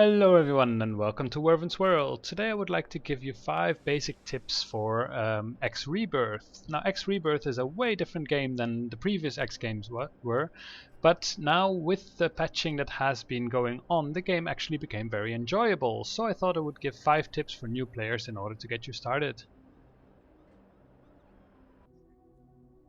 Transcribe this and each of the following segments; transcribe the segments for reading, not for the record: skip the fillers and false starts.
Hello everyone and welcome to Werven's World. Today I would like to give you 5 basic tips for X Rebirth. Now X Rebirth is a way different game than the previous X games were, but now with the patching that has been going on, the game actually became very enjoyable. So I thought I would give 5 tips for new players in order to get you started.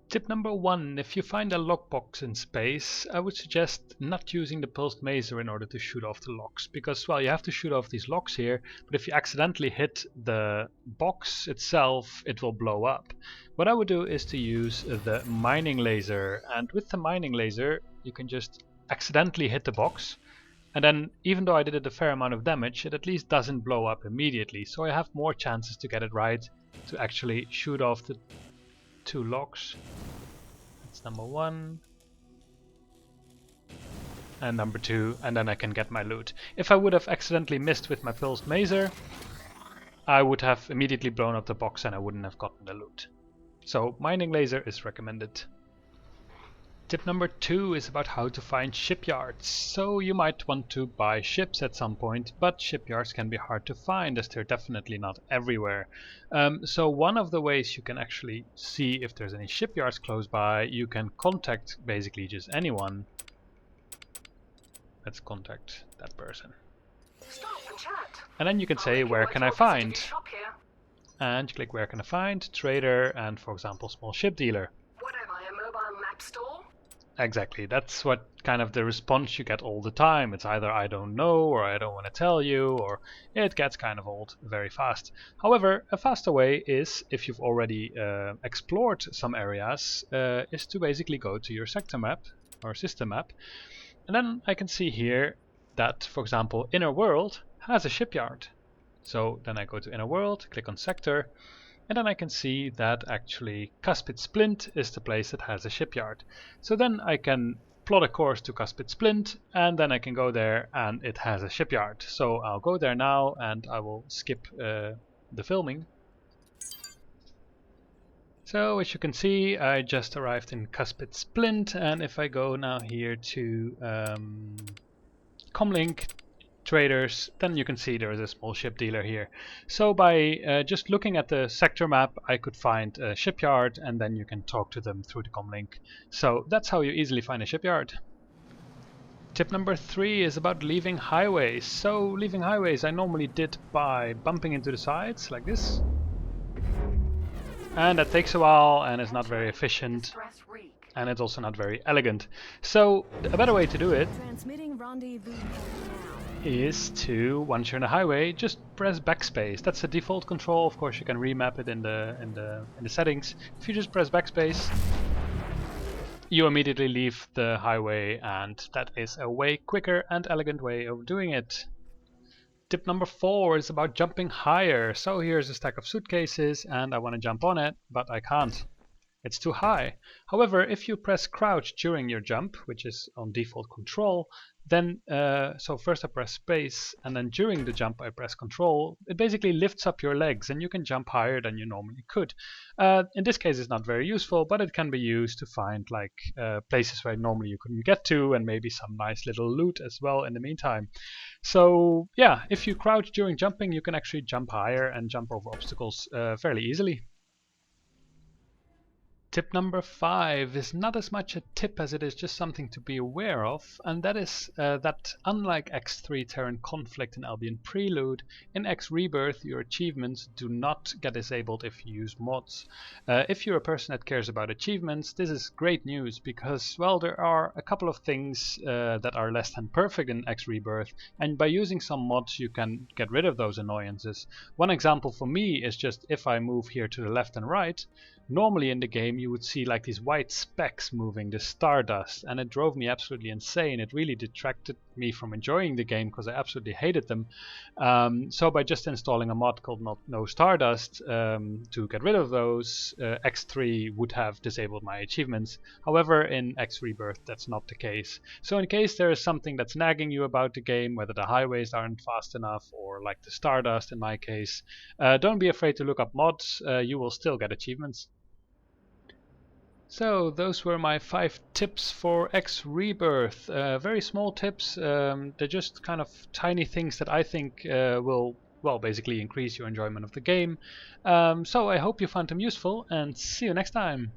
Tip number 1, if you find a lockbox in space, I would suggest not using the pulsed maser in order to shoot off the locks, because, well, you have to shoot off these locks here, but if you accidentally hit the box itself, it will blow up. What I would do is to use the mining laser, and with the mining laser, you can just accidentally hit the box, and then, even though I did it a fair amount of damage, it at least doesn't blow up immediately, so I have more chances to get it right, to actually shoot off the 2 locks. That's number 1 and number 2, and then I can get my loot. If I would have accidentally missed with my pulsed maser, I would have immediately blown up the box and I wouldn't have gotten the loot. So mining laser is recommended. Tip number 2 is about how to find shipyards. So you might want to buy ships at some point, but shipyards can be hard to find as they're definitely not everywhere. So one of the ways you can actually see if there's any shipyards close by, you can contact basically just anyone. Let's contact that person. And then you can say, where can I find? And you click where can I find, trader, and for example small ship dealer. What am I, a mobile map store? Exactly, that's what kind of the response you get all the time. It's either I don't know, or I don't want to tell you, or it gets kind of old very fast. However, a faster way is, if you've already explored some areas, is to basically go to your sector map or system map. And then I can see here that, for example, Inner World has a shipyard. So then I go to Inner World, click on sector, and then I can see that actually Cuspid Splint is the place that has a shipyard. So then I can plot a course to Cuspid Splint, and then I can go there and it has a shipyard. So I'll go there now and I will skip the filming. So as you can see, I just arrived in Cuspid Splint, and if I go now here to Comlink traders, then you can see there is a small ship dealer here. So by just looking at the sector map, I could find a shipyard, and then you can talk to them through the comlink. So that's how you easily find a shipyard. Tip number 3 is about leaving highways. So leaving highways I normally did by bumping into the sides like this. And that takes a while and is not very efficient. And it's also not very elegant. So a better way to do it is to, once you're on the highway, just press backspace. That's the default control. Of course you can remap it in the settings. If you just press backspace, you immediately leave the highway, and that is a way quicker and elegant way of doing it. Tip number 4 is about jumping higher. So here's a stack of suitcases and I want to jump on it, but I can't. It's too high. However, if you press crouch during your jump, which is on default control, then so first I press space, and then during the jump I press control. It basically lifts up your legs and you can jump higher than you normally could. In this case it's not very useful, but it can be used to find like places where normally you couldn't get to, and maybe some nice little loot as well in the meantime. So yeah, if you crouch during jumping, you can actually jump higher and jump over obstacles fairly easily. Tip number 5 is not as much a tip as it is just something to be aware of, and that is that unlike X3 Terran Conflict and Albion Prelude, in X Rebirth your achievements do not get disabled if you use mods. If you're a person that cares about achievements, this is great news because, well, there are a couple of things that are less than perfect in X Rebirth, and by using some mods you can get rid of those annoyances. One example for me is just if I move here to the left and right, normally in the game you would see like these white specks moving, the stardust, and it drove me absolutely insane. It really detracted me from enjoying the game because I absolutely hated them. So by just installing a mod called No Stardust to get rid of those, X3 would have disabled my achievements. However, in X Rebirth that's not the case. So in case there is something that's nagging you about the game, whether the highways aren't fast enough or like the stardust in my case, don't be afraid to look up mods. You will still get achievements. So those were my 5 tips for X Rebirth. Very small tips. They're just kind of tiny things that I think will, well, basically increase your enjoyment of the game. So I hope you found them useful, and see you next time.